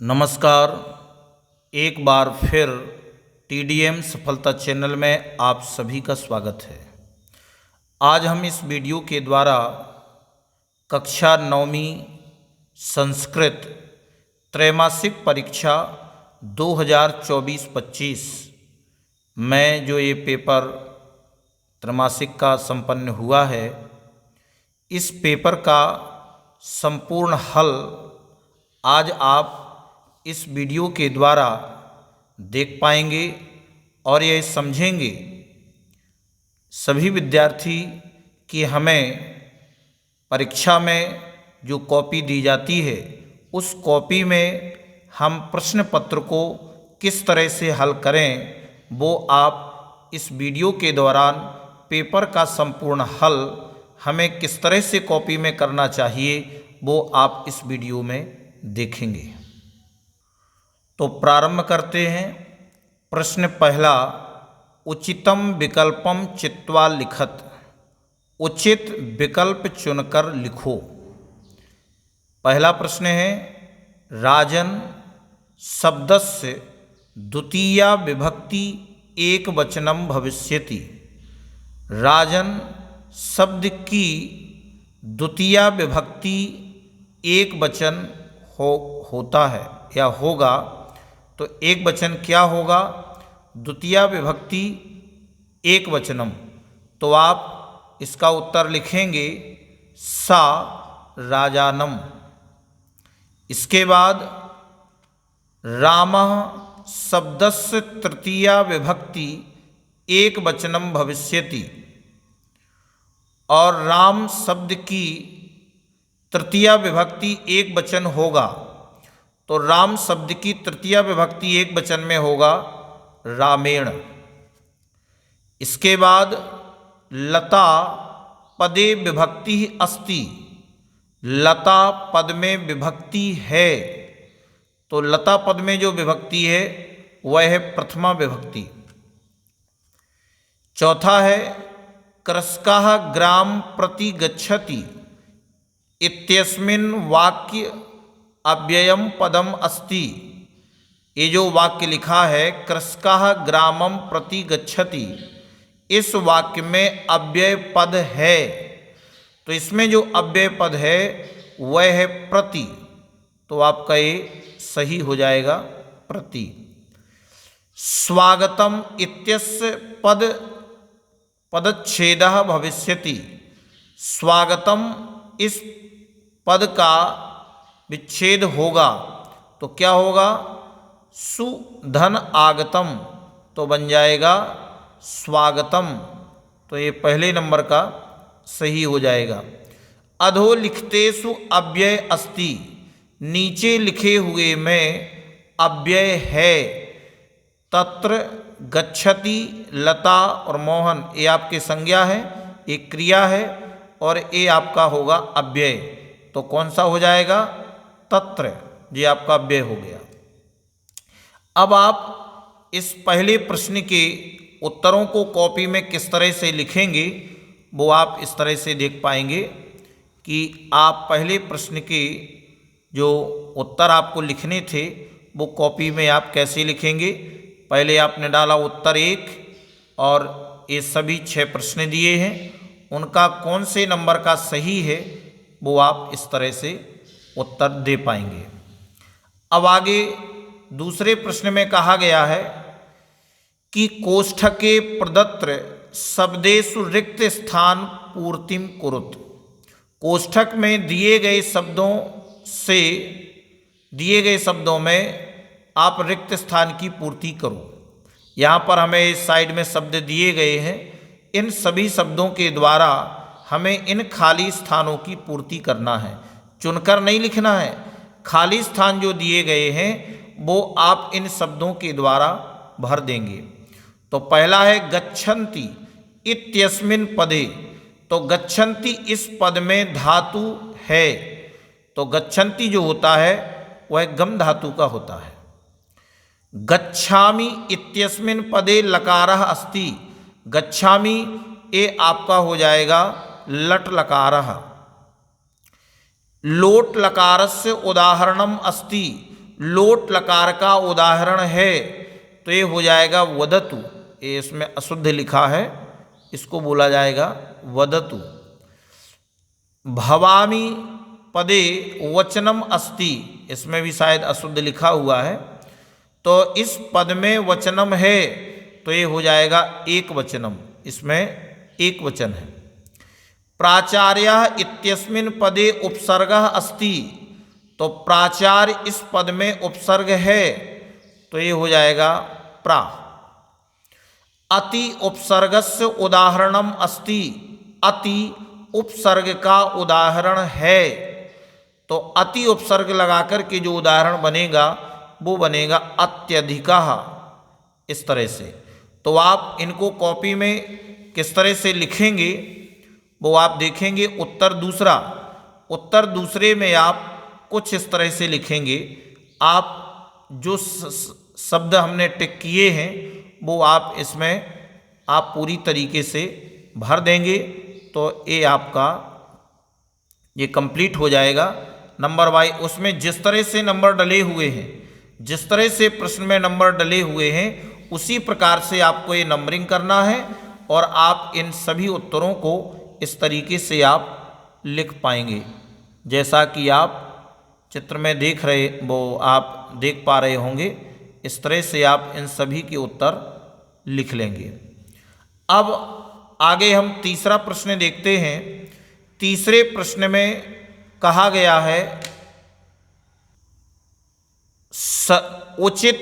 नमस्कार। एक बार फिर TDM सफलता चैनल में आप सभी का स्वागत है। आज हम इस वीडियो के द्वारा कक्षा 9वीं संस्कृत त्रैमासिक परीक्षा 2024-25 में जो ये पेपर त्रैमासिक का संपन्न हुआ है, इस पेपर का संपूर्ण हल आज आप इस वीडियो के द्वारा देख पाएंगे और ये समझेंगे सभी विद्यार्थी कि हमें परीक्षा में जो कॉपी दी जाती है उस कॉपी में हम प्रश्न पत्र को किस तरह से हल करें, वो आप इस वीडियो के दौरान पेपर का संपूर्ण हल हमें किस तरह से कॉपी में करना चाहिए वो आप इस वीडियो में देखेंगे। तो प्रारंभ करते हैं। प्रश्न पहला, उचितम विकल्पम चित्वा लिखत। उचित विकल्प चुनकर लिखो। पहला प्रश्न है, राजन शब्दस्य द्वितीया विभक्ति एक वचनम भविष्यति। राजन शब्द की द्वितीया विभक्ति एक वचन होता है या होगा, तो एक वचन क्या होगा? द्वितीया विभक्ति एक वचनम। तो आप इसका उत्तर लिखेंगे सा राजानम। इसके बाद रामः शब्दस्य तृतीया विभक्ति एक वचनम भविष्यति। और राम शब्द की तृतीया विभक्ति एक वचन होगा, तो राम शब्द की तृतीया विभक्ति एक वचन में होगा रामेण। इसके बाद लता पदे विभक्ति अस्ति। लता पद में विभक्ति है, तो लता पद में जो विभक्ति है वह है प्रथमा विभक्ति। चौथा है, कृषकः ग्राम प्रति गच्छति इत्यस्मिन् वाक्य अव्ययम पदम अस्ति। ये जो वाक्य लिखा है कृषकः ग्रामम प्रति गच्छति, इस वाक्य में अव्यय पद है, तो इसमें जो अव्यय पद है वह है प्रति, तो आपका ये सही हो जाएगा प्रति। स्वागतम इत्यस्य पदच्छेदः भविष्यति। स्वागतम इस पद का विच्छेद होगा, तो क्या होगा? सुधन आगतम, तो बन जाएगा स्वागतम। तो ये पहले नंबर का सही हो जाएगा। अधो लिखतेषु अव्यय अस्ति। नीचे लिखे हुए में अव्यय है। तत्र गच्छति लता और मोहन, ये आपके संज्ञा है, ये क्रिया है, और ये आपका होगा अव्यय। तो कौन सा हो जाएगा? तत्र, ये आपका अव्यय हो गया। अब आप इस पहले प्रश्न के उत्तरों को कॉपी में किस तरह से लिखेंगे वो आप इस तरह से देख पाएंगे कि आप पहले प्रश्न के जो उत्तर आपको लिखने थे वो कॉपी में आप कैसे लिखेंगे। पहले आपने डाला उत्तर 1 और ये सभी 6 प्रश्न दिए हैं, उनका कौन से नंबर का सही है वो आप इस तरह से उत्तर दे पाएंगे। अब आगे दूसरे प्रश्न में कहा गया है कि कोष्ठके प्रदत्त शब्देषु रिक्त स्थान पूर्तिम कुरुत। कोष्ठक में दिए गए शब्दों में आप रिक्त स्थान की पूर्ति करो। यहाँ पर हमें इस साइड में शब्द दिए गए हैं, इन सभी शब्दों के द्वारा हमें इन खाली स्थानों की पूर्ति करना है, चुनकर नहीं लिखना है। खाली स्थान जो दिए गए हैं वो आप इन शब्दों के द्वारा भर देंगे। तो पहला है गच्छन्ति इत्यस्मिन् पदे। तो गच्छन्ति इस पद में धातु है, तो गच्छन्ति जो होता है वह गम धातु का होता है। गच्छामि इत्यस्मिन् पदे लकारः अस्ति। गच्छामि ये आपका हो जाएगा लट लकारः। लोट लकारस्य उदाहरणम अस्ति। लोट लकार का उदाहरण है, तो ये हो जाएगा वदतु। ये इसमें अशुद्ध लिखा है, इसको बोला जाएगा वदतु। भवामी पदे वचनम अस्ति, इसमें भी शायद अशुद्ध लिखा हुआ है, तो इस पद में वचनम है, तो ये हो जाएगा एक वचनम, इसमें एक वचन है। प्राचार्यः इत्यस्मिन् पदे उपसर्गः अस्ति, तो प्राचार्य इस पद में उपसर्ग है, तो ये हो जाएगा प्रा। अति उपसर्गस्य उदाहरणम अस्ति, अति उपसर्ग का उदाहरण है, तो अति उपसर्ग लगाकर के जो उदाहरण बनेगा वो बनेगा अत्यधिकः, इस तरह से। तो आप इनको कॉपी में किस तरह से लिखेंगे वो आप देखेंगे। उत्तर दूसरे में आप कुछ इस तरह से लिखेंगे। आप जो शब्द हमने टिक किए हैं वो आप इसमें आप पूरी तरीके से भर देंगे, तो ये आपका ये कंप्लीट हो जाएगा नंबर वाइज। उसमें जिस तरह से नंबर डले हुए हैं, जिस तरह से प्रश्न में नंबर डले हुए हैं, उसी प्रकार से आपको ये नंबरिंग करना है, और आप इन सभी उत्तरों को इस तरीके से आप लिख पाएंगे। जैसा कि आप चित्र में देख रहे, वो आप देख पा रहे होंगे, इस तरह से आप इन सभी के उत्तर लिख लेंगे। अब आगे हम तीसरा प्रश्न देखते हैं। तीसरे प्रश्न में कहा गया है उचित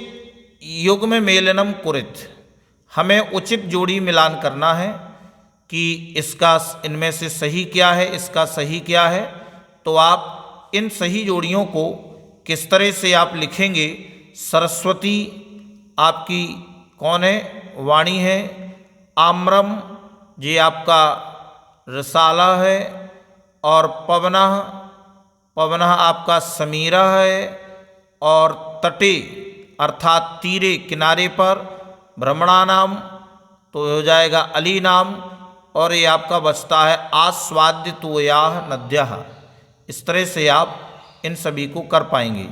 युग्म मेलनम कुरित, हमें उचित जोड़ी मिलान करना है कि इसका इनमें से सही क्या है, इसका सही क्या है। तो आप इन सही जोड़ियों को किस तरह से आप लिखेंगे। सरस्वती आपकी कौन है, वाणी है। आम्रम ये आपका रसाला है, और पवनः आपका समीरा है, और तटे अर्थात तीरे किनारे पर भ्रमणानाम तो हो जाएगा अली नाम, और ये आपका बचता है आस्वाद्यतोयाः नद्यः। इस तरह से आप इन सभी को कर पाएंगे।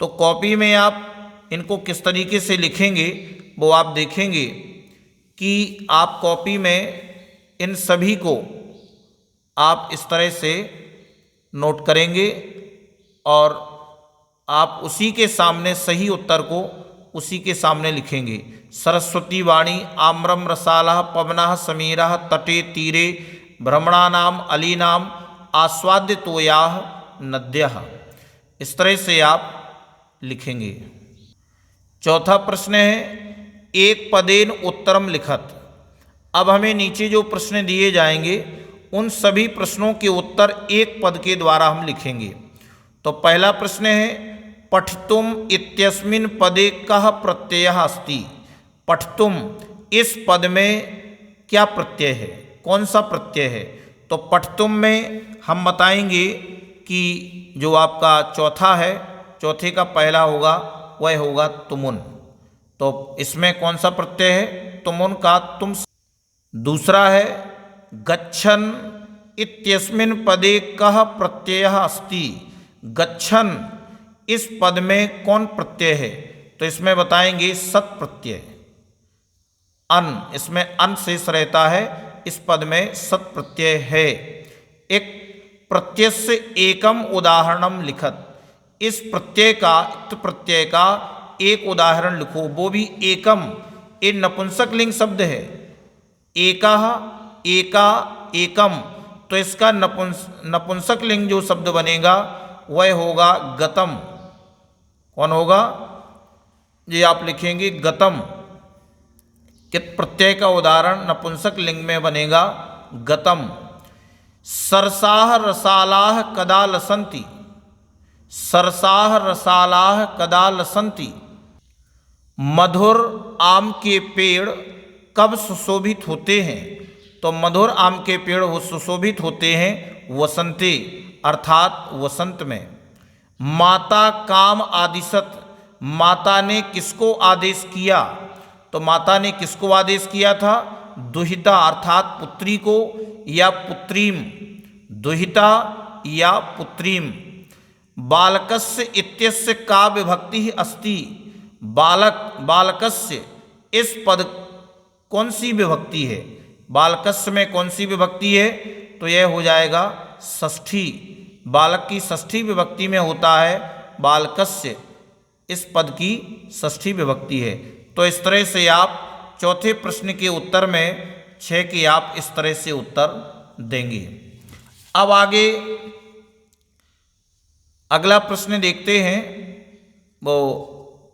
तो कॉपी में आप इनको किस तरीके से लिखेंगे वो आप देखेंगे कि आप कॉपी में इन सभी को आप इस तरह से नोट करेंगे, और आप उसी के सामने सही उत्तर को उसी के सामने लिखेंगे। सरस्वती वाणी आम्रम रसालः पवनः समीरः तटे तीरे भ्रमणानाम अलीनाम आस्वाद्यतोयाः नद्यः। इस तरह से आप लिखेंगे। चौथा प्रश्न है एक पदेन उत्तरम लिखत। अब हमें नीचे जो प्रश्न दिए जाएंगे उन सभी प्रश्नों के उत्तर एक पद के द्वारा हम लिखेंगे। तो पहला प्रश्न है पठितुम इत्यस्मिन् पदे कः प्रत्ययः अस्ति। पठितुम इस पद में क्या प्रत्यय है, कौन सा प्रत्यय है। तो पठितुम में हम बताएंगे कि जो आपका चौथा है, चौथे का पहला होगा वह होगा तुमुन। तो इसमें कौन सा प्रत्यय है, तुमुन का तुम। दूसरा है गच्छन इत्यस्मिन् पदे कः प्रत्ययः अस्ति। गच्छन इस पद में कौन प्रत्यय है। तो इसमें बताएंगे सत प्रत्यय। अन, इसमें अन शेष रहता है, इस पद में सत प्रत्यय है। एक प्रत्यय से एकम उदाहरणम लिखत। इस प्रत्यय का एक उदाहरण लिखो, वो भी एकम। ये नपुंसक लिंग शब्द है। एकः, एका, एकम। तो इसका नपुंसक लिंग जो शब्द बनेगा वह होगा गतम। कौन होगा, ये आप लिखेंगे गतम। कित प्रत्यय का उदाहरण नपुंसक लिंग में बनेगा गतम। सरसाः रसालाः कदा लसन्ति। सरसाः रसालाः कदा लसन्ति। मधुर आम के पेड़ कब सुशोभित होते हैं। तो मधुर आम के पेड़ वो सुशोभित होते हैं वसंते, अर्थात वसंत में। माता काम आदिशत। माता ने किसको आदेश किया। तो माता ने किसको आदेश किया था, दुहिता अर्थात पुत्री को, या पुत्रीम। दुहिता या पुत्रीम। बालकस्य इत्यस्य का विभक्ति अस्ति। बालक, बालकस्य, इस पद कौन सी विभक्ति है? बालकस्य में कौन सी विभक्ति है? तो यह हो जाएगा षष्ठी। बालक की षष्ठी विभक्ति में होता है बालकस्य, इस पद की षष्ठी विभक्ति है। तो इस तरह से आप चौथे प्रश्न के उत्तर में 6 के आप इस तरह से उत्तर देंगे। अब आगे अगला प्रश्न देखते हैं, वो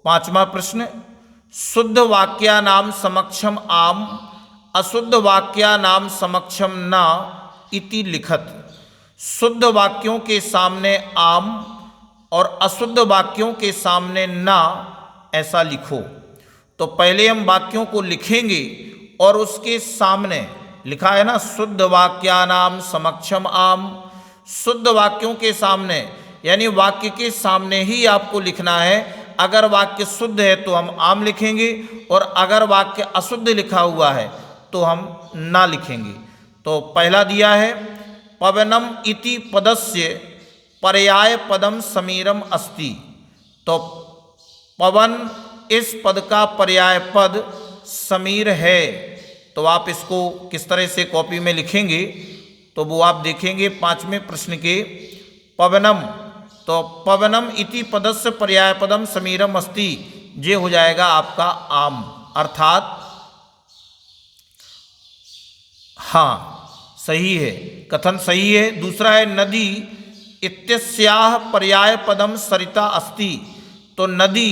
5वां प्रश्न। शुद्ध वाक्यानाम समक्षम आम, अशुद्ध वाक्यानाम समक्षम न इति लिखत। शुद्ध वाक्यों के सामने आम और अशुद्ध वाक्यों के सामने ना, ऐसा लिखो। तो पहले हम वाक्यों को लिखेंगे और उसके सामने लिखा है ना, शुद्ध वाक्यानाम समक्षम आम। शुद्ध वाक्यों के सामने यानी वाक्य के सामने ही आपको लिखना है। अगर वाक्य शुद्ध है तो हम आम लिखेंगे और अगर वाक्य अशुद्ध लिखा हुआ है तो हम ना लिखेंगे। तो पहला दिया है पवनम इति पदस्य पर्याय पदम समीरम अस्ति। तो पवन इस पद का पर्याय पद समीर है। तो आप इसको किस तरह से कॉपी में लिखेंगे तो वो आप देखेंगे 5वें प्रश्न के पवनम। तो पवनम इति पदस्य पर्याय पदम समीरम अस्ति, ये हो जाएगा आपका आम, अर्थात हाँ सही है, कथन सही है। दूसरा है नदी इत्यस्याह पर्याय पदम सरिता अस्ति। तो नदी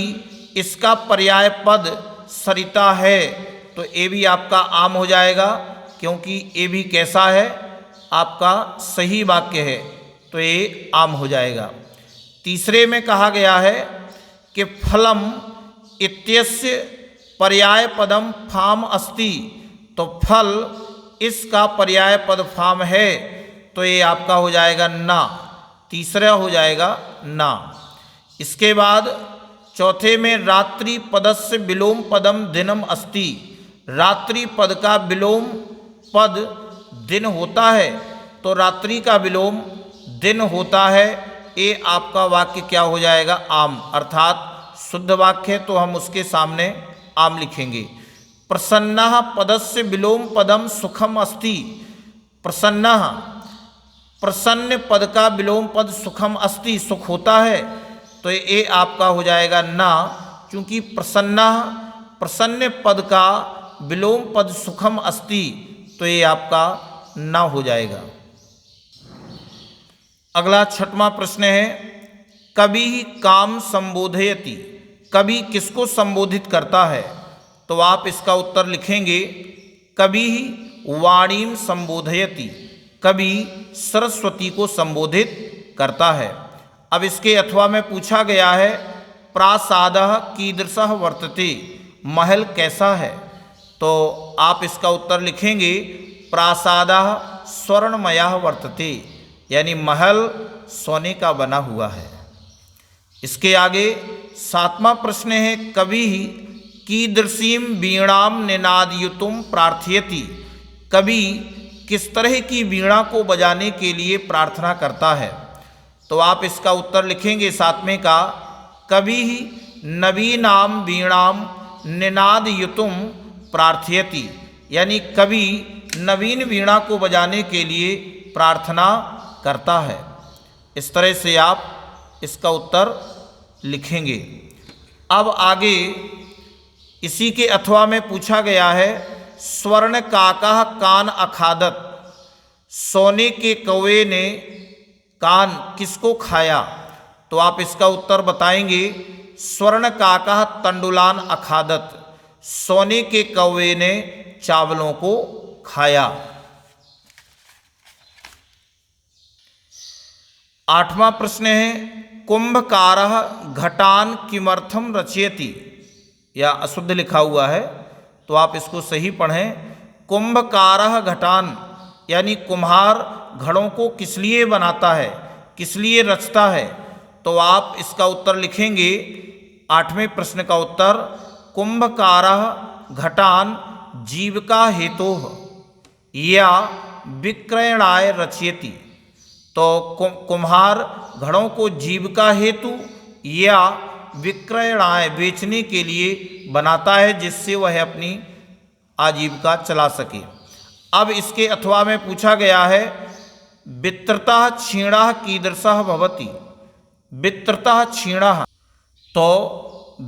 इसका पर्याय पद सरिता है, तो ये भी आपका आम हो जाएगा, क्योंकि ये भी कैसा है, आपका सही वाक्य है, तो ये आम हो जाएगा। तीसरे में कहा गया है कि फलम इत्यस्य पर्याय पदम फाम अस्ति। तो फल इसका पर्याय पद फाम है, तो ये आपका हो जाएगा ना, तीसरा हो जाएगा ना। इसके बाद चौथे में रात्रि पदस्य विलोम पदम दिनम अस्ति। रात्रि पद का विलोम पद दिन होता है, तो रात्रि का विलोम दिन होता है। ये आपका वाक्य क्या हो जाएगा, आम, अर्थात शुद्ध वाक्य है, तो हम उसके सामने आम लिखेंगे। प्रसन्नः पदस्य विलोम पदम सुखम अस्ति। प्रसन्नः, प्रसन्न पद का विलोम पद सुखम अस्ति, सुख होता है, तो ये आपका हो जाएगा ना, क्योंकि प्रसन्नः, प्रसन्न पद का विलोम पद सुखम अस्ति, तो ये आपका ना हो जाएगा। अगला 6वां प्रश्न है कवि काम संबोधयति। कवि किसको संबोधित करता है? तो आप इसका उत्तर लिखेंगे कवि वाणीम संबोधयति। कवि सरस्वती को संबोधित करता है। अब इसके अथवा में पूछा गया है प्रासादः कीदृशः वर्तते। महल कैसा है? तो आप इसका उत्तर लिखेंगे प्रासादः स्वर्णमयः वर्तते, यानी महल सोने का बना हुआ है। इसके आगे 7वां प्रश्न है कवि कीदृशीं वीणाम निनादयुतुम प्रार्थयति। कवि किस तरह की वीणा को बजाने के लिए प्रार्थना करता है? तो आप इसका उत्तर लिखेंगे 7वें का कवि नवीनाम वीणाम निनादयुतुम प्रार्थयति, यानी कवि नवीन वीणा को बजाने के लिए प्रार्थना करता है। इस तरह से आप इसका उत्तर लिखेंगे। अब आगे इसी के अथवा में पूछा गया है स्वर्ण काका कान अखादत। सोने के कौवे ने कान किसको खाया? तो आप इसका उत्तर बताएंगे स्वर्ण काका तंडुलान अखादत। सोने के कौवे ने चावलों को खाया। 8वां प्रश्न है कुंभकारः घटान किमर्थम रचयति। या अशुद्ध लिखा हुआ है, तो आप इसको सही पढ़ें। कुंभकारः घटान, यानी कुम्हार घड़ों को किस लिए बनाता है, किस लिए रचता है? तो आप इसका उत्तर लिखेंगे 8वें प्रश्न का उत्तर कुंभकारः घटान जीविका हेतोः या विक्रयणाय रचयति। तो कुम्हार घड़ों को जीविका हेतु या विक्रयणाय बेचने के लिए बनाता है, जिससे वह अपनी आजीविका चला सके। अब इसके अथवा में पूछा गया है वित्रतः क्षीणः कीदृशः भवति। वित्रतः क्षीणः, तो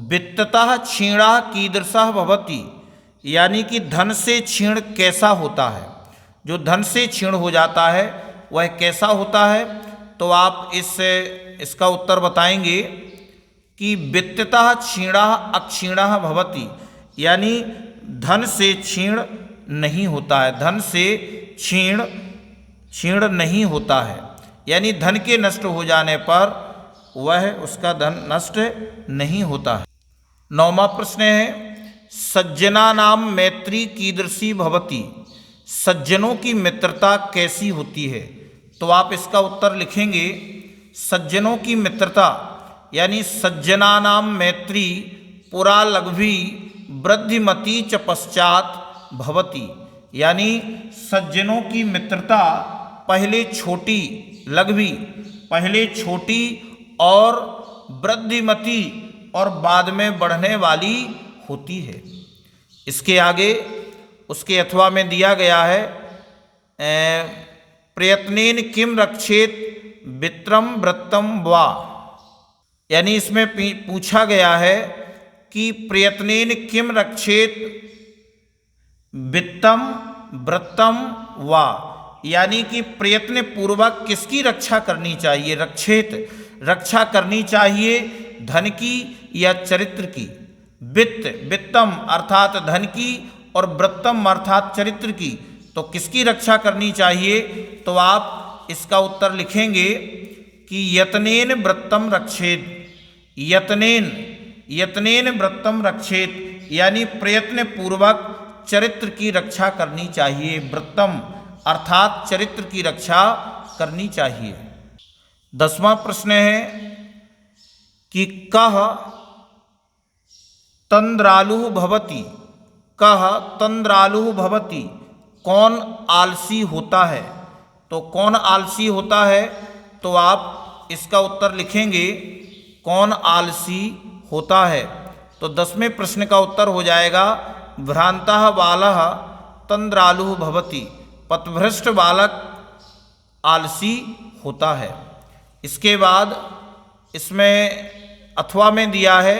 वित्ततः क्षीणः कीदृशः भवति, यानी कि धन से क्षीण कैसा होता है, जो धन से क्षीण हो जाता है वह कैसा होता है। तो आप इसका उत्तर बताएंगे कि वित्ततः क्षीणः अक्षीणः भवति, यानी धन से क्षीण नहीं होता है, धन से क्षीण नहीं होता है, यानी धन के नष्ट हो जाने पर वह उसका धन नष्ट नहीं होता है। 9वां प्रश्न है सज्जना नाम मैत्री कीदृशी भवति। सज्जनों की मित्रता कैसी होती है। तो आप इसका उत्तर लिखेंगे सज्जनों की मित्रता यानी सज्जना नाम मैत्री पुरा लघ्वी वृद्धिमती च पश्चात भवति, यानी सज्जनों की मित्रता पहले छोटी लघ्वी, पहले छोटी और वृद्धिमती और बाद में बढ़ने वाली होती है। इसके आगे उसके अथवा में दिया गया है प्रयत्नेन किम रक्षेत वित्रम वृत्तम वा, यानी इसमें पूछा गया है कि प्रयत्नेन किम रक्षेत वित्तम वृत्तम वा, यानी कि प्रयत्न पूर्वक किसकी रक्षा करनी चाहिए। रक्षेत, रक्षा करनी चाहिए धन की या चरित्र की। वित्त, वित्तम अर्थात धन की और वृत्तम अर्थात चरित्र की, तो किसकी रक्षा करनी चाहिए। तो आप इसका उत्तर लिखेंगे कि यत्नेन वृत्तम रक्षेत। यत्नेन वृत्तम रक्षेत, यानी प्रयत्न पूर्वक चरित्र की रक्षा करनी चाहिए। वृत्तम अर्थात चरित्र की रक्षा करनी चाहिए। 10वां प्रश्न है कि कः तंद्रालुः भवति। कः तंद्रालुः भवति, कौन आलसी होता है। तो कौन आलसी होता है, तो आप इसका उत्तर लिखेंगे कौन आलसी होता है। तो 10वें प्रश्न का उत्तर हो जाएगा भ्रांतः बालः तंद्रालुः भवति, पथभ्रष्ट बालक आलसी होता है। इसके बाद इसमें अथवा में दिया है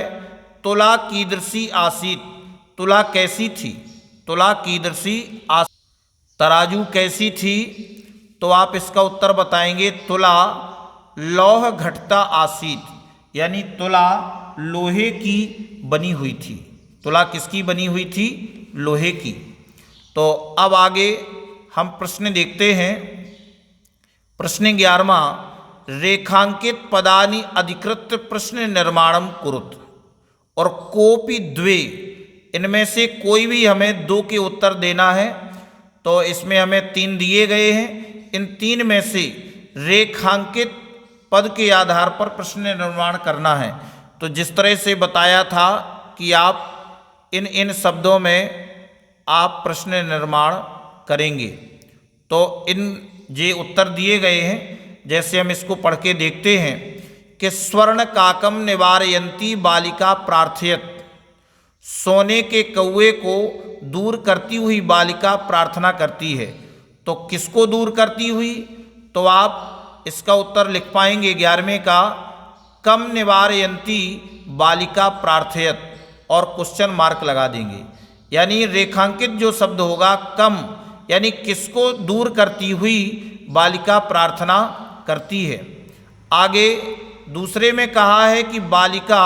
तुला कीदृशी आसीत। तुला कैसी थी। तुला कीदृशी आसीत, तराजू कैसी थी। तो आप इसका उत्तर बताएंगे तुला लौह घटता आसीत, यानी तुला लोहे की बनी हुई थी। तुला किसकी बनी हुई थी, लोहे की। तो अब आगे हम प्रश्न देखते हैं। प्रश्न 11वां रेखांकित पदानि अधिकृत प्रश्न निर्माणम कुरुत। और कोपि द्वे, इनमें से कोई भी हमें 2 के उत्तर देना है। तो इसमें हमें 3 दिए गए हैं, इन 3 में से रेखांकित पद के आधार पर प्रश्न निर्माण करना है। तो जिस तरह से बताया था कि आप इन शब्दों में आप प्रश्न निर्माण करेंगे। तो इन ये उत्तर दिए गए हैं, जैसे हम इसको पढ़ के देखते हैं कि स्वर्ण काकम निवारयंती बालिका प्रार्थयत। सोने के कौवे को दूर करती हुई बालिका प्रार्थना करती है। तो किसको दूर करती हुई, तो आप इसका उत्तर लिख पाएंगे 11वें का कम निवारयंती बालिका प्रार्थयत और क्वेश्चन मार्क लगा देंगे। यानी रेखांकित जो शब्द होगा कम, यानी किसको दूर करती हुई बालिका प्रार्थना करती है। आगे दूसरे में कहा है कि बालिका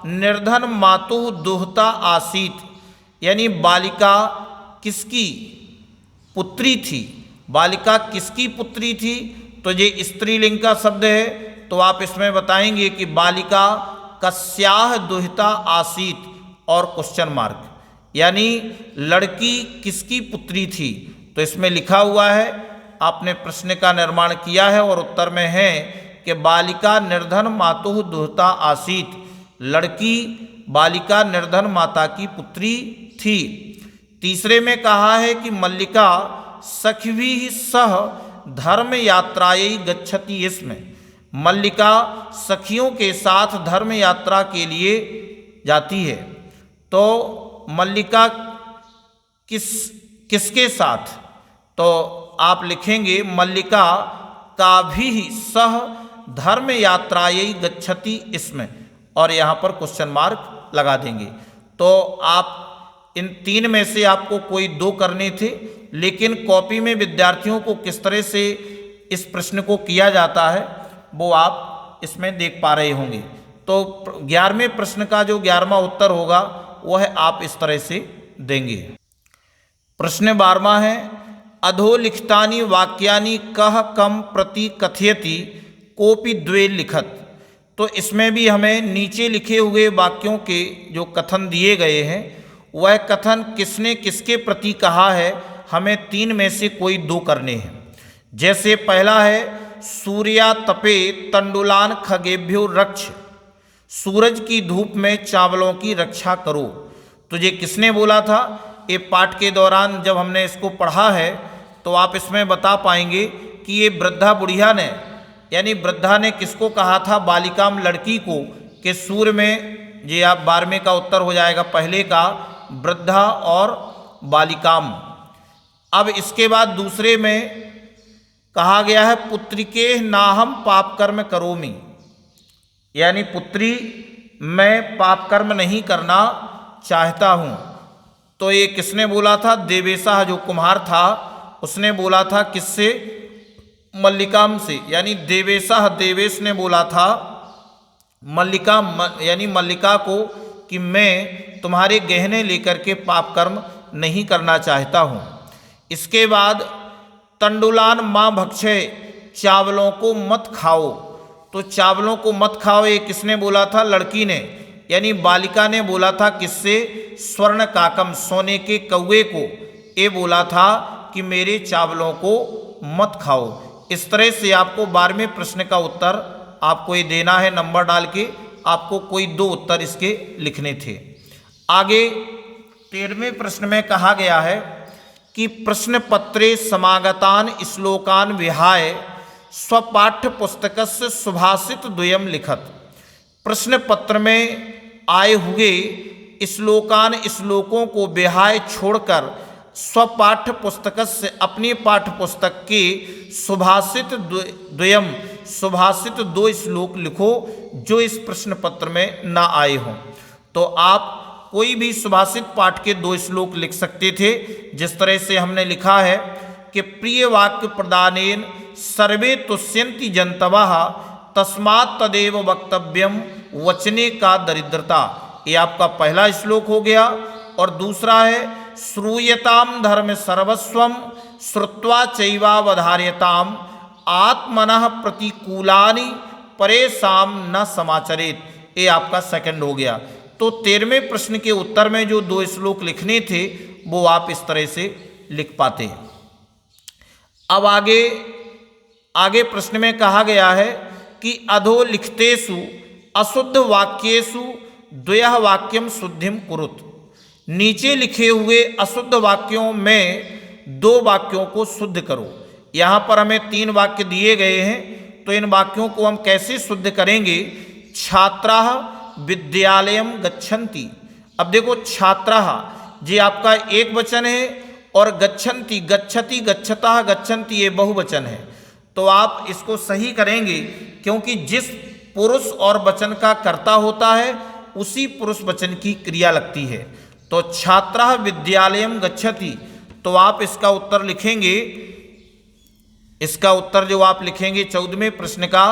निर्धन मातुः दुहता आसीत, यानी बालिका किसकी पुत्री थी। बालिका किसकी पुत्री थी, तो ये स्त्रीलिंग का शब्द है। तो आप इसमें बताएंगे कि बालिका कस्याः दुहिता आसीत और क्वेश्चन मार्क, यानी लड़की किसकी पुत्री थी। तो इसमें लिखा हुआ है, आपने प्रश्न का निर्माण किया है और उत्तर में है कि बालिका निर्धन मातुः दुहता आसीत, लड़की बालिका निर्धन माता की पुत्री थी। तीसरे में कहा है कि मल्लिका सखिभिः सह धर्म यात्रायै गच्छति इसमें। मल्लिका सखियों के साथ धर्म यात्रा के लिए जाती है। तो मल्लिका किसके साथ? तो आप लिखेंगे मल्लिका का भी सह धर्म यात्रायै गच्छति इसमें, और यहाँ पर क्वेश्चन मार्क लगा देंगे। तो आप इन तीन में से आपको कोई दो करने थे, लेकिन कॉपी में विद्यार्थियों को किस तरह से इस प्रश्न को किया जाता है वो आप इसमें देख पा रहे होंगे। तो 11वें प्रश्न का जो 11वां उत्तर होगा वह आप इस तरह से देंगे। प्रश्न 12वां है, अधोलिखितानि वाक्यानि कः कम प्रति कथयति कोपि द्वे लिखत। तो इसमें भी हमें नीचे लिखे हुए वाक्यों के जो कथन दिए गए हैं वह कथन किसने किसके प्रति कहा है, हमें तीन में से कोई दो करने हैं। जैसे पहला है, सूर्या तपे तंडुलान खगेभ्यो रक्ष, सूरज की धूप में चावलों की रक्षा करो। तो ये किसने बोला था? ये पाठ के दौरान जब हमने इसको पढ़ा है तो आप इसमें बता पाएंगे कि ये वृद्धा बुढ़िया ने, यानी वृद्धा ने किसको कहा था? बालिकाम लड़की को, कि सूर्य में, ये आप 12वें का उत्तर हो जाएगा पहले का, वृद्धा और बालिकाम। अब इसके बाद दूसरे में कहा गया है, पुत्रिके नाहम पाप कर्म करोमि, यानी पुत्री मैं पाप कर्म नहीं करना चाहता हूँ। तो ये किसने बोला था? देवेशा जो कुम्हार था उसने बोला था। किससे? मल्लिकाम से, यानी देवेश ने बोला था मल्लिका यानी मल्लिका को कि मैं तुम्हारे गहने लेकर के पाप कर्म नहीं करना चाहता हूँ। इसके बाद तंडुलान माँ भक्षय, चावलों को मत खाओ। तो चावलों को मत खाओ ये किसने बोला था? लड़की ने, यानी बालिका ने बोला था। किससे? स्वर्ण काकम, सोने के कौवे को ये बोला था कि मेरे चावलों को मत खाओ। इस तरह से आपको 12वें प्रश्न का उत्तर आपको ये देना है। नंबर डाल के आपको कोई दो उत्तर इसके लिखने थे। आगे 13वें प्रश्न में कहा गया है कि प्रश्न पत्रे समागतान श्लोकान विहाय स्वपाठ्य पुस्तकस्य सुभाषित द्वयम लिखत। प्रश्न पत्र में आए हुए श्लोकों को विहाय छोड़कर स्वपाठ्य पुस्तक से, अपनी पाठ्य पुस्तक के सुभाषित द्वयम, सुभाषित दो श्लोक लिखो जो इस प्रश्न पत्र में ना आए हों। तो आप कोई भी सुभाषित पाठ के दो श्लोक लिख सकते थे, जिस तरह से हमने लिखा है कि प्रिय वाक्य प्रदानेन सर्वे तुष्यन्ति जन्तवः तस्मात् तदेव वक्तव्यम वचने का दरिद्रता। ये आपका पहला श्लोक हो गया। और दूसरा है, श्रूयताम धर्म सर्वस्वम श्रुत्वा चैवावधार्यताम आत्मनः प्रतिकूलानि परेशान न समाचरेत। ये आपका सेकंड हो गया। तो 13वें प्रश्न के उत्तर में जो दो श्लोक लिखने थे वो आप इस तरह से लिख पाते हैं। अब आगे प्रश्न में कहा गया है कि अधोलिखितेषु अशुद्ध वाक्येषु द्वयः वाक्यम शुद्धिम कुरुत। नीचे लिखे हुए अशुद्ध वाक्यों में दो वाक्यों को शुद्ध करो। यहाँ पर हमें 3 वाक्य दिए गए हैं, तो इन वाक्यों को हम कैसे शुद्ध करेंगे? छात्राः विद्यालयम गच्छन्ति। अब देखो, छात्राः जी आपका एक वचन है और गच्छन्ति, गच्छति, गच्छताः, गच्छन्ति ये बहुवचन है। तो आप इसको सही करेंगे, क्योंकि जिस पुरुष और वचन का कर्ता होता है उसी पुरुष वचन की क्रिया लगती है। तो छात्राः विद्यालयम गच्छति, तो आप इसका उत्तर लिखेंगे, इसका उत्तर जो आप लिखेंगे 14वें प्रश्न का,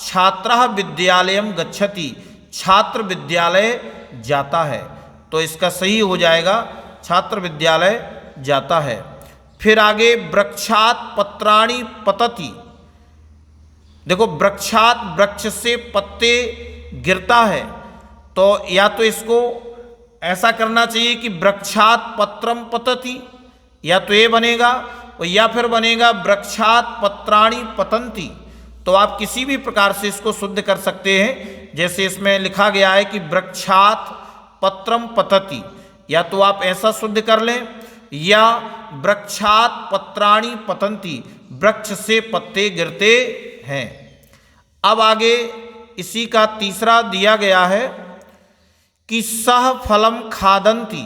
छात्राः विद्यालयम गच्छति, छात्र विद्यालय जाता है। तो इसका सही हो जाएगा छात्र विद्यालय जाता है। फिर आगे वृक्षात् पत्राणि पतति। देखो, वृक्षात् वृक्ष से पत्ते गिरता है, तो या तो इसको ऐसा करना चाहिए कि वृक्षात् पत्रम पतति, या तो ये बनेगा, या फिर बनेगा वृक्षात् पत्राणि पतन्ति। तो आप किसी भी प्रकार से इसको शुद्ध कर सकते हैं। जैसे इसमें लिखा गया है कि वृक्षात् पत्रम पतति, या तो आप ऐसा शुद्ध कर लें, या वृक्षात पत्राणि पतन्ति, वृक्ष से पत्ते गिरते हैं। अब आगे इसी का तीसरा दिया गया है कि सह फलम खादन्ति।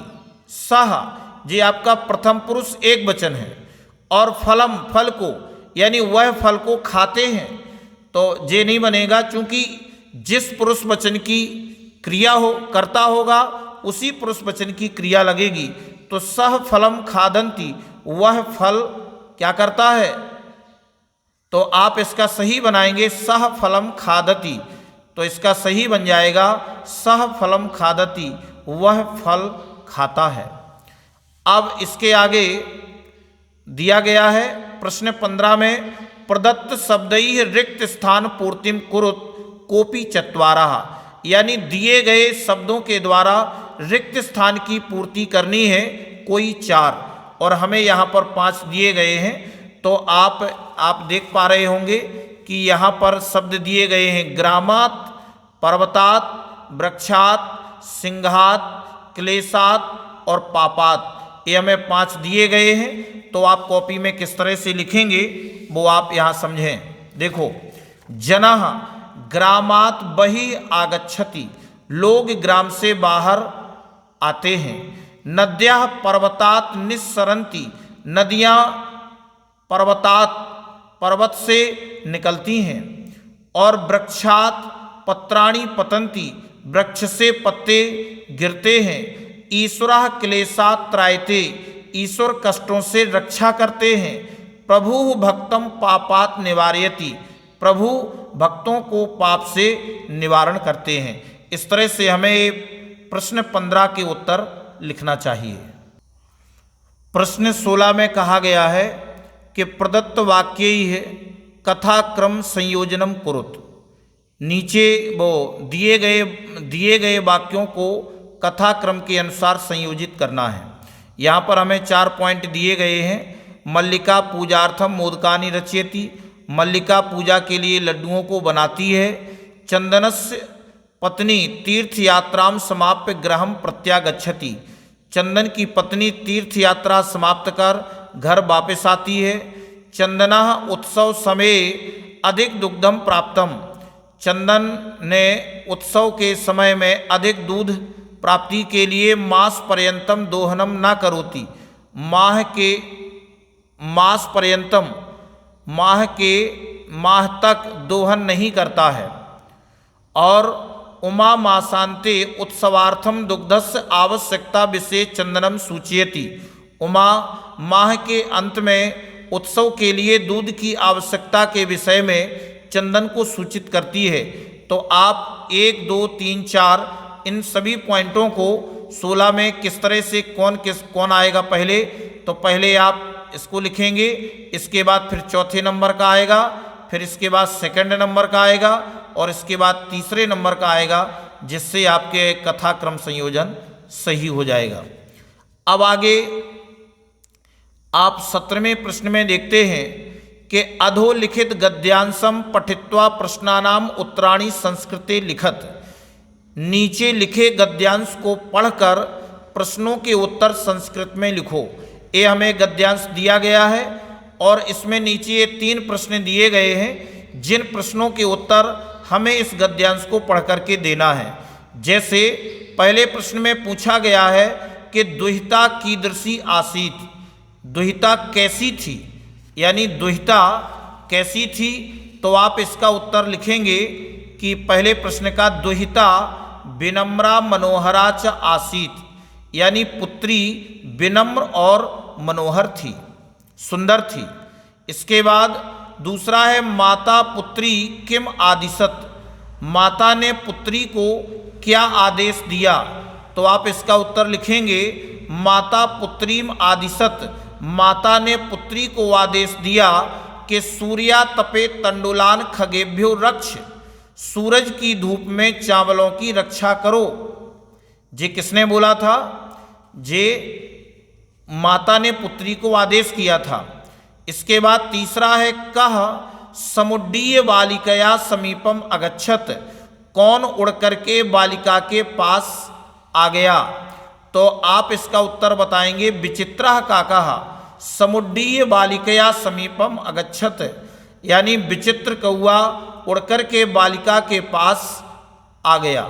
सह ये आपका प्रथम पुरुष एक वचन है, और फलम फल को, यानी वह फल को खाते हैं, तो ये नहीं बनेगा, क्योंकि जिस पुरुष वचन की क्रिया हो कर्ता होगा उसी पुरुष वचन की क्रिया लगेगी। तो सह फलम खादन्ति, वह फल क्या करता है, तो आप इसका सही बनाएंगे सह फलम खादति, तो इसका सही बन जाएगा सह फलम खादति, वह फल खाता है। अब इसके आगे दिया गया है प्रश्न 15 में, प्रदत्त शब्दैः रिक्त स्थान पूर्तिम कुरुत कोपि चत्वारः, यानी दिए गए शब्दों के द्वारा रिक्त स्थान की पूर्ति करनी है कोई 4, और हमें यहाँ पर 5 दिए गए हैं। तो आप देख पा रहे होंगे कि यहाँ पर शब्द दिए गए हैं ग्रामात, पर्वतात, वृक्षात, सिंहात, क्लेशात और पापात, ये हमें 5 दिए गए हैं। तो आप कॉपी में किस तरह से लिखेंगे वो आप यहाँ समझें। देखो, जनः ग्रामात बहिः आगच्छति, लोग ग्राम से बाहर आते हैं। नद्यः पर्वतात निस्सरन्ति, नदियाँ पर्वतात पर्वत से निकलती हैं। और वृक्षात पत्राणि पतन्ति, वृक्ष से पत्ते गिरते हैं। ईश्वरः क्लेशात् त्रायते, ईश्वर कष्टों से रक्षा करते हैं। प्रभुः भक्तं पापात् निवारयति, प्रभु भक्तों को पाप से निवारण करते हैं। इस तरह से हमें प्रश्न 15 के उत्तर लिखना चाहिए। प्रश्न 16 में कहा गया है कि प्रदत्त वाक्यैः कथाक्रम संयोजनम कुरुत, नीचे वो दिए गए वाक्यों को कथाक्रम के अनुसार संयोजित करना है। यहाँ पर हमें 4 पॉइंट दिए गए हैं। मल्लिका पूजार्थम मोदकानि रचयति, मल्लिका पूजा के लिए लड्डुओं को बनाती है। चंदनस्य पत्नी तीर्थ यात्राम समाप्य गृहम प्रत्यागच्छति, चंदन की पत्नी तीर्थ यात्रा समाप्त कर घर वापस आती है। चंदनः उत्सव समय अधिक दुग्धम प्राप्तम, चंदन ने उत्सव के समय में अधिक दूध प्राप्ति के लिए मास पर्यंतम दोहनम न करोति, माह तक दोहन नहीं करता है। और उमा मासान्ते उत्सवार्थम दुग्धस्य आवश्यकता विषय चंदनम सूचयति, उमा माह के अंत में उत्सव के लिए दूध की आवश्यकता के विषय में चंदन को सूचित करती है। तो आप 1, 2, 3, 4 इन सभी पॉइंटों को 16 में किस तरह से कौन आएगा पहले, तो पहले आप इसको लिखेंगे, इसके बाद फिर चौथे नंबर का आएगा, फिर इसके बाद सेकंड नंबर का आएगा, और इसके बाद तीसरे नंबर का आएगा, जिससे आपके कथाक्रम संयोजन सही हो जाएगा। अब आगे आप 17वें प्रश्न में देखते हैं कि अधोलिखित गद्यांशम पठित्वा प्रश्नानाम उत्तराणि संस्कृते लिखत, नीचे लिखे गद्यांश को पढ़कर प्रश्नों के उत्तर संस्कृत में लिखो। ये हमें गद्यांश दिया गया है, और इसमें नीचे ये 3 प्रश्न दिए गए हैं, जिन प्रश्नों के उत्तर हमें इस गद्यांश को पढ़ करके देना है। जैसे पहले प्रश्न में पूछा गया है कि दुहिता कीदृशी आसीत, दुहिता कैसी थी, यानी दुहिता कैसी थी, तो आप इसका उत्तर लिखेंगे कि पहले प्रश्न का दुहिता विनम्रा मनोहरा च आसीत, यानी पुत्री विनम्र और मनोहर थी, सुंदर थी। इसके बाद दूसरा है माता पुत्री किम आदिशत, माता ने पुत्री को क्या आदेश दिया, तो आप इसका उत्तर लिखेंगे माता पुत्रीम आदिशत, माता ने पुत्री को आदेश दिया कि सूर्या तपे तंडुलान खगेभ्यो रक्ष, सूरज की धूप में चावलों की रक्षा करो। जे किसने बोला था, जे माता ने पुत्री को आदेश किया था। इसके बाद तीसरा है कह समुड्डीय बालिकया समीपम अगच्छत, कौन उड़ करके बालिका के पास आ गया। तो आप इसका उत्तर बताएंगे विचित्रः काकः समुड्डीय बालिकया समीपम अगच्छत, यानी विचित्र कौआ उड़कर के बालिका के पास आ गया।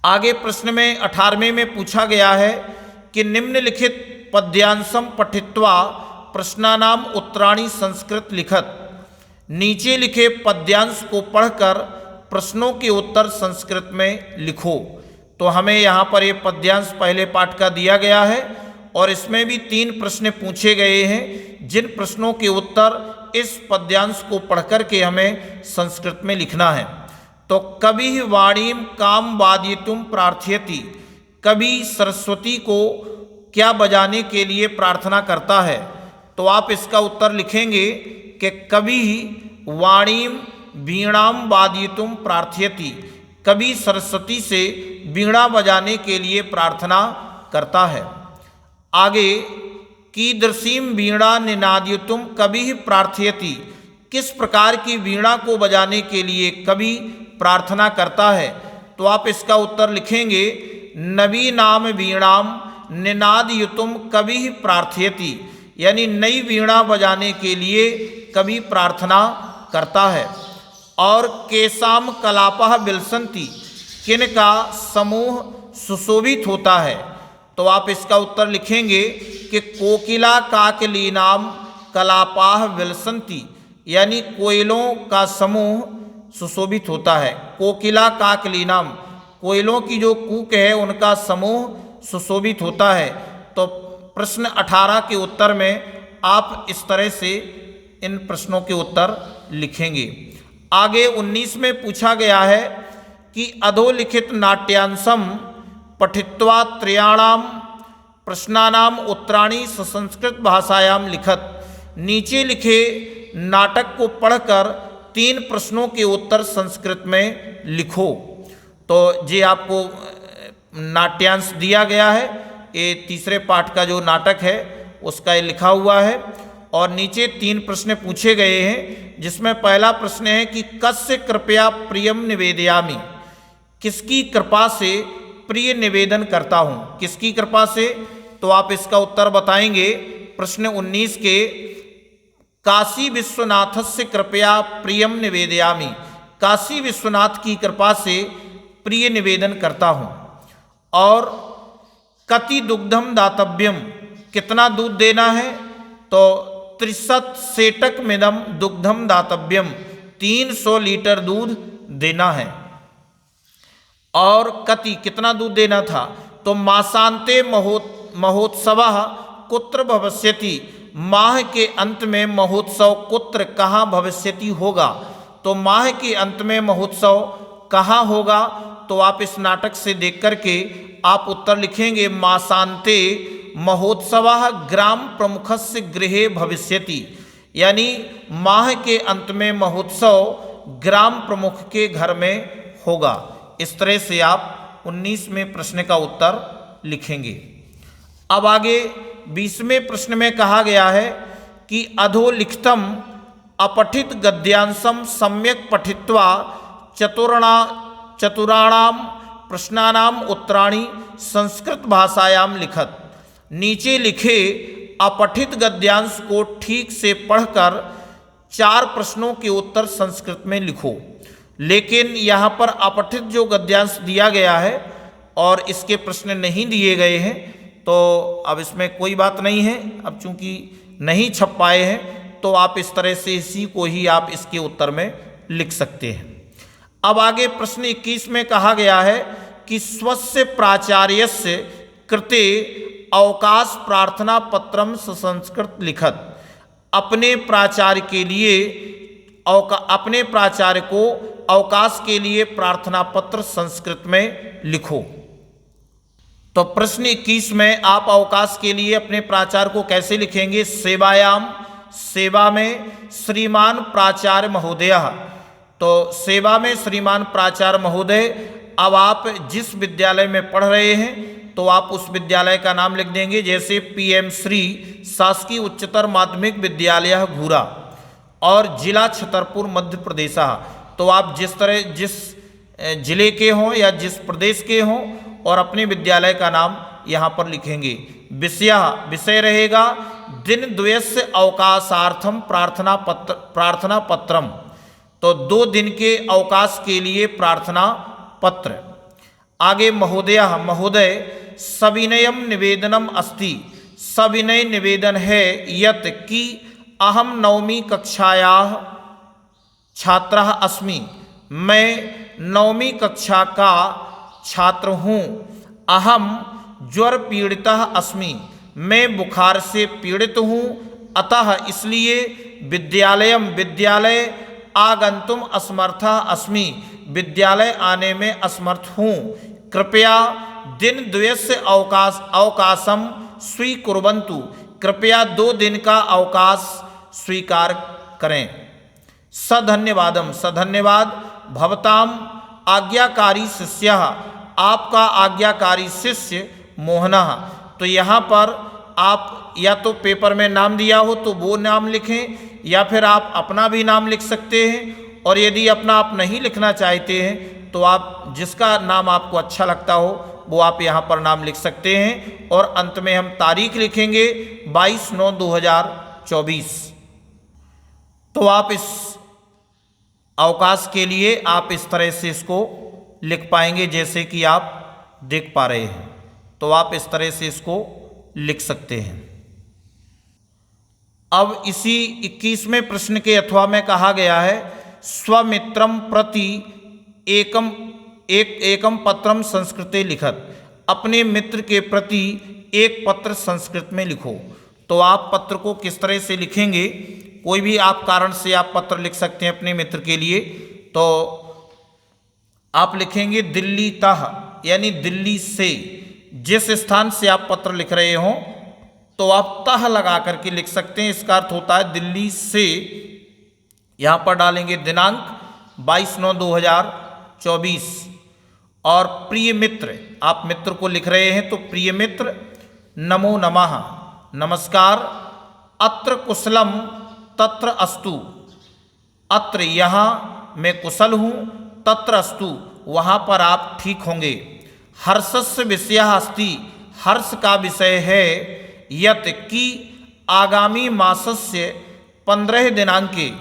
आगे प्रश्न में 18वें में पूछा गया है कि निम्नलिखित पद्यांशम पठित्वा प्रश्नानाम उत्तराणि संस्कृत लिखत। नीचे लिखे पद्यांश को पढ़कर प्रश्नों के उत्तर संस्कृत में लिखो। तो हमें यहाँ पर ये पद्यांश पहले पाठ का दिया गया है और इसमें भी 3 प्रश्न पूछे गए हैं, जिन प्रश्नों के उत्तर इस पद्यांश को पढ़कर के हमें संस्कृत में लिखना है। तो कवि वाणीम काम वादितुम प्रार्थयति, कवि सरस्वती को क्या बजाने के लिए प्रार्थना करता है। तो आप इसका उत्तर लिखेंगे कि कवि वाणीम वीणाम वादितुम प्रार्थयति, कवि सरस्वती से वीणा बजाने के लिए प्रार्थना करता है। आगे कीदृशीम वीणा निनादयितुम कवि प्रार्थयति, किस प्रकार की वीणा को बजाने के लिए कवि प्रार्थना करता है। तो आप इसका उत्तर लिखेंगे नवीनाम वीणाम निनादयितुम कवि प्रार्थयति, यानी नई वीणा बजाने के लिए कवि प्रार्थना करता है। और केसाम कलापः विलसन्ति, किन का समूह सुशोभित होता है। तो आप इसका उत्तर लिखेंगे कि कोकिला काकलीनाम कलापाः विलसन्ति, यानी कोयलों का समूह सुशोभित होता है। कोकिला काकलीनाम, कोयलों की जो कूक है उनका समूह सुशोभित होता है। तो प्रश्न 18 के उत्तर में आप इस तरह से इन प्रश्नों के उत्तर लिखेंगे। आगे 19 में पूछा गया है कि अधोलिखित नाट्यांशम पठित्वा त्रयाणाम प्रश्नानाम उत्तराणि संस्कृत भाषायाम लिखत। नीचे लिखे नाटक को पढ़कर 3 प्रश्नों के उत्तर संस्कृत में लिखो। तो ये आपको नाट्यांश दिया गया है, ये तीसरे पाठ का जो नाटक है उसका ये लिखा हुआ है और नीचे 3 प्रश्न पूछे गए हैं, जिसमें पहला प्रश्न है कि कस्य कृपया प्रियम निवेदयामि, किसकी कृपा से प्रिय निवेदन करता हूँ, किसकी कृपा से। तो आप इसका उत्तर बताएंगे प्रश्न 19 के काशी विश्वनाथस्य कृपया प्रियम निवेदयामि, काशी विश्वनाथ की कृपा से प्रिय निवेदन करता हूँ। और कति दुग्धम दातव्यम, कितना दूध देना है। तो 63 सेटक मिदम दुग्धम दातव्यम, 300 लीटर दूध देना है। और कति, कितना दूध देना था। तो मासांते महोत्सवः कुत्र भविष्यति, माह के अंत में महोत्सव कुत्र, कहाँ भविष्यति होगा। तो माह के अंत में महोत्सव कहाँ होगा। तो आप इस नाटक से देख करके आप उत्तर लिखेंगे मासांते महोत्सवः ग्राम प्रमुखस्य गृहे भविष्यति, यानी माह के अंत में महोत्सव ग्राम प्रमुख के घर में होगा। इस तरह से आप 19वें प्रश्न का उत्तर लिखेंगे। अब आगे 20वें प्रश्न में कहा गया है कि अधोलिखितम अपठित गद्यांशम सम्यक पठित्वा चतुराणाम प्रश्नानाम उत्तराणि संस्कृत भाषायाम लिखत। नीचे लिखे अपठित गद्यांश को ठीक से पढ़कर 4 प्रश्नों के उत्तर संस्कृत में लिखो। लेकिन यहाँ पर अपठित जो गद्यांश दिया गया है और इसके प्रश्न नहीं दिए गए हैं, तो अब इसमें कोई बात नहीं है। अब चूंकि नहीं छप पाए हैं तो आप इस तरह से इसी को ही आप इसके उत्तर में लिख सकते हैं। अब आगे प्रश्न 21 में कहा गया है कि स्वस्य प्राचार्यस्य कृते अवकाश प्रार्थना पत्रम संस्कृत लिखत, अपने प्राचार्य के लिए अपने प्राचार्य को अवकाश के लिए प्रार्थना पत्र संस्कृत में लिखो। तो प्रश्न 21 में आप अवकाश के लिए अपने प्राचार्य को कैसे लिखेंगे। सेवायाम, सेवा में श्रीमान प्राचार्य महोदय। तो सेवा में श्रीमान प्राचार्य महोदय। अब आप जिस विद्यालय में पढ़ रहे हैं तो आप उस विद्यालय का नाम लिख देंगे, जैसे पीएम श्री शासकीय उच्चतर माध्यमिक विद्यालय घूरा और जिला छतरपुर मध्य प्रदेश। तो आप जिस जिले के हों या जिस प्रदेश के हों और अपने विद्यालय का नाम यहाँ पर लिखेंगे। विषय रहेगा दिन द्वयस्य अवकाशार्थम प्रार्थना पत्रम, तो 2 दिन के अवकाश के लिए प्रार्थना पत्र। आगे महोदय सविनयम निवेदनम अस्ति, सविनय निवेदन है यत कि अहम 9वीं कक्षायाः छात्रः अस्मि, मैं 9वीं कक्षा का छात्र हूँ। अहम ज्वर पीड़ितः अस्मि, मैं बुखार से पीड़ित हूँ। अतः इसलिए विद्यालय आगंतुम असमर्थः अस्मि, विद्यालय आने में असमर्थ हूँ। कृपया दिन द्वयस्य अवकाशम स्वीकुर्वन्तु, कृपया 2 दिन का अवकाश स्वीकार करें। सधन्यवाद भवताम आज्ञाकारी शिष्यः, आपका आज्ञाकारी शिष्य मोहनः। तो यहाँ पर आप या तो पेपर में नाम दिया हो तो वो नाम लिखें, या फिर आप अपना भी नाम लिख सकते हैं। और यदि अपना आप नहीं लिखना चाहते हैं तो आप जिसका नाम आपको अच्छा लगता हो वो आप यहाँ पर नाम लिख सकते हैं। और अंत में हम तारीख लिखेंगे 22/9/2024। तो आप इस अवकाश के लिए आप इस तरह से इसको लिख पाएंगे जैसे कि आप देख पा रहे हैं। तो आप इस तरह से इसको लिख सकते हैं। अब इसी 21वें प्रश्न के अथवा में कहा गया है स्वमित्रम प्रति एकम पत्रम संस्कृते लिखत, अपने मित्र के प्रति एक पत्र संस्कृत में लिखो। तो आप पत्र को किस तरह से लिखेंगे, कोई भी आप कारण से आप पत्र लिख सकते हैं अपने मित्र के लिए। तो आप लिखेंगे दिल्ली तह, यानी दिल्ली से। जिस स्थान से आप पत्र लिख रहे हो तो आप तह लगा करके लिख सकते हैं, इसका अर्थ होता है दिल्ली से। यहाँ पर डालेंगे दिनांक 22/9/2024। और प्रिय मित्र, आप मित्र को लिख रहे हैं तो प्रिय मित्र नमो नमः, नमस्कार। अत्र कुशलम तत्र अस्तु, अत्र यहाँ मैं कुशल हूँ, तत्र अस्तु वहाँ पर आप ठीक होंगे। हर्षस्य विषयः अस्ति, हर्ष का विषय है यत कि आगामी मासस्य 15 दिनांके,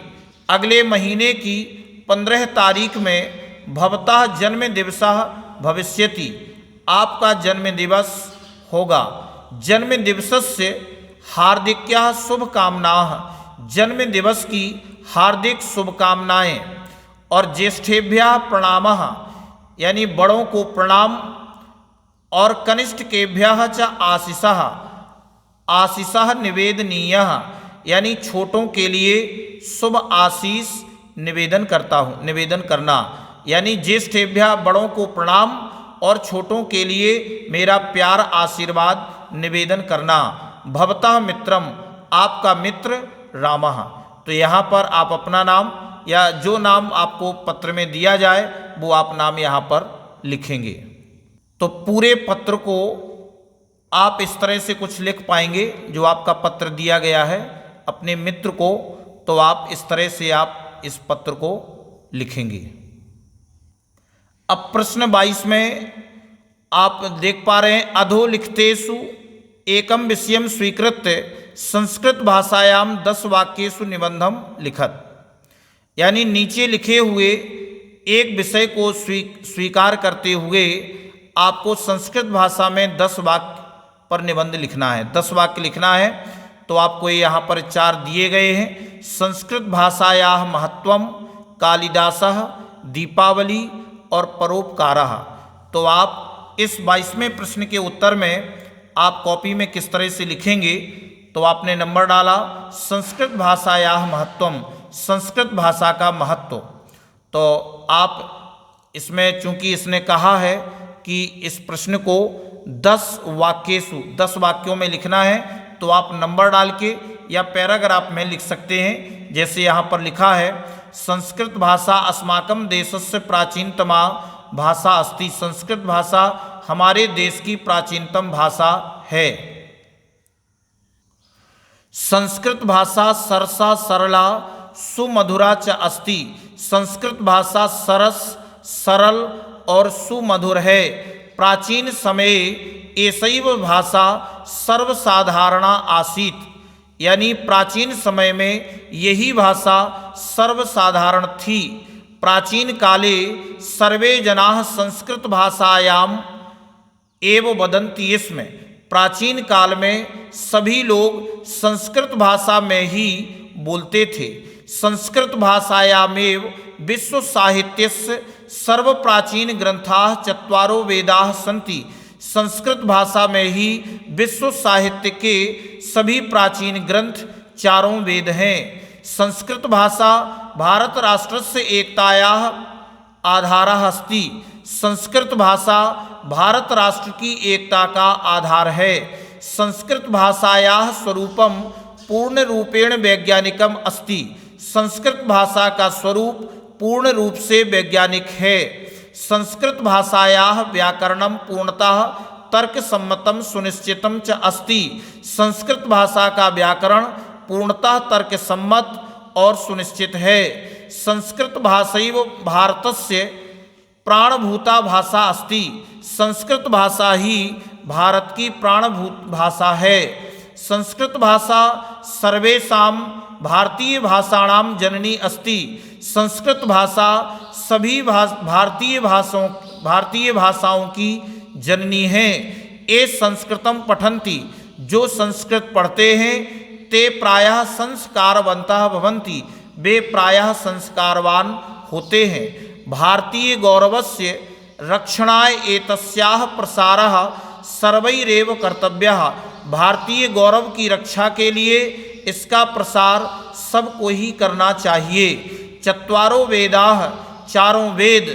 अगले महीने की 15 तारीख में भवतः जन्म दिवसः भविष्यति, आपका जन्म दिवस होगा। जन्म दिवसस्य हार्दिक्याः शुभकामनाः, जन्म दिवस की हार्दिक शुभकामनाएं। और ज्येष्ठेभ्यः प्रणामः, यानी बड़ों को प्रणाम। और कनिष्ठकेभ्यः च आशीषः, आशीषः निवेदनीयः, यानी छोटों के लिए शुभ आशीष निवेदन करना। यानी ज्येष्ठेभ्यः बड़ों को प्रणाम और छोटों के लिए मेरा प्यार आशीर्वाद निवेदन करना। भवतः मित्रम, आपका मित्र रामः। तो यहाँ पर आप अपना नाम या जो नाम आपको पत्र में दिया जाए वो आप नाम यहाँ पर लिखेंगे। तो पूरे पत्र को आप इस तरह से कुछ लिख पाएंगे, जो आपका पत्र दिया गया है अपने मित्र को, तो आप इस तरह से आप इस पत्र को लिखेंगे। अब प्रश्न 22 में आप देख पा रहे हैं अधोलिखितेषु एकम विषयम स्वीकृत्य संस्कृत भाषायाम 10 वाक्येषु निबंधम लिखत, यानी नीचे लिखे हुए एक विषय को स्वीकार करते हुए आपको संस्कृत भाषा में 10 वाक्य पर निबंध लिखना है, 10 वाक्य लिखना है। तो आपको यहाँ पर 4 दिए गए हैं। संस्कृत भाषायाः महत्वम, कालिदासः, दीपावली और परोपकारः। तो आप इस 22वें प्रश्न के उत्तर में आप कॉपी में किस तरह से लिखेंगे, तो आपने नंबर डाला संस्कृत भाषायाः महत्वम, संस्कृत भाषा का महत्व। तो आप इसमें चूंकि इसने कहा है कि इस प्रश्न को 10 वाक्यों में लिखना है, तो आप नंबर डाल के या पैराग्राफ में लिख सकते हैं। जैसे यहाँ पर लिखा है संस्कृत भाषा अस्माकं देशस्य प्राचीनतमा भाषा अस्ति, संस्कृत भाषा हमारे देश की प्राचीनतम भाषा है। संस्कृत भाषा सरसा सरला सुमधुरा च अस्ति, संस्कृत भाषा सरस सरल और सुमधुर है। प्राचीन समये एषैव भाषा सर्वसाधारणा आसीत्, यानी प्राचीन समय में यही भाषा सर्वसाधारण थी। प्राचीन काले सर्वे जनाः संस्कृत भाषायाम एव वदन्ति स्म। प्राचीन काल में सभी लोग संस्कृत भाषा में ही बोलते थे। संस्कृत भाषायामेव विश्व साहित्यस्य सर्व प्राचीन ग्रंथाः चत्वारो वेदाः सन्ति। संस्कृत भाषा में ही विश्व साहित्य के सभी प्राचीन ग्रंथ चारों वेद हैं। संस्कृत भाषा भारत राष्ट्रस्य एकतायाः आधारः अस्ति। संस्कृत भाषा भारत राष्ट्र की एकता का आधार है। संस्कृत भाषायाः स्वरूपम पूर्ण रूपेण वैज्ञानिकम अस्ति। संस्कृत भाषा का स्वरूप पूर्ण रूप से वैज्ञानिक है। संस्कृत भाषायाः व्याकरणम पूर्णतः तर्कसम्मतम सुनिश्चितम च अस्ति। संस्कृत भाषा का व्याकरण पूर्णतः तर्कसम्मत और सुनिश्चित है। संस्कृत भाषैव भारतस्य प्राणभूता भाषा अस्ति। संस्कृत भाषा ही भारत की प्राणभूत भाषा है। संस्कृत भाषा सर्वेषां भारतीय भाषाणां जननी अस्ति। संस्कृत भाषा सभी भारतीय भाषाओं की जननी है। ये संस्कृतम पठन्ति, जो संस्कृत पढ़ते हैं ते प्रायः संस्कारवन्तः भवन्ति, वे प्रायः संस्कारवान होते हैं। भारतीय गौरवस्य रक्षणाय एतस्याः प्रसारः सर्वैरेव कर्तव्यः। भारतीय गौरव की रक्षा के लिए इसका प्रसार सबको ही करना चाहिए। चत्वारो वेदाः, चारों वेद,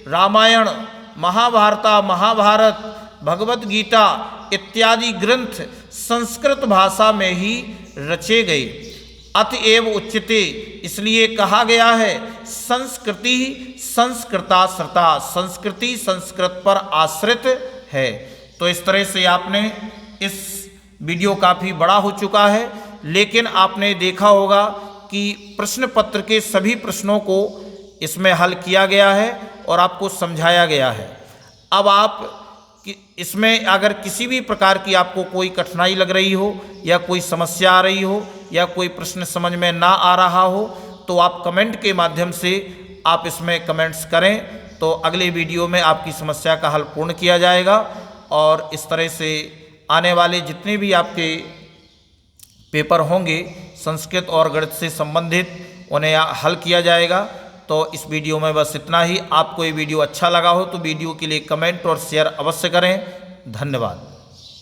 रामायण, महाभारत, भगवत गीता इत्यादि ग्रंथ संस्कृत भाषा में ही रचे गए। अतएव उच्यते, इसलिए कहा गया है, संस्कृति संस्कृता श्रता, संस्कृति संस्कृत पर आश्रित है। तो इस तरह से आपने इस वीडियो काफ़ी बड़ा हो चुका है, लेकिन आपने देखा होगा कि प्रश्न पत्र के सभी प्रश्नों को इसमें हल किया गया है और आपको समझाया गया है। अब आप इसमें अगर किसी भी प्रकार की आपको कोई कठिनाई लग रही हो या कोई समस्या आ रही हो या कोई प्रश्न समझ में ना आ रहा हो, तो आप कमेंट के माध्यम से आप इसमें कमेंट्स करें, तो अगले वीडियो में आपकी समस्या का हल पूर्ण किया जाएगा। और इस तरह से आने वाले जितने भी आपके पेपर होंगे संस्कृत और गणित से संबंधित, उन्हें हल किया जाएगा। तो इस वीडियो में बस इतना ही। आपको ये वीडियो अच्छा लगा हो तो वीडियो के लिए कमेंट और शेयर अवश्य करें। धन्यवाद।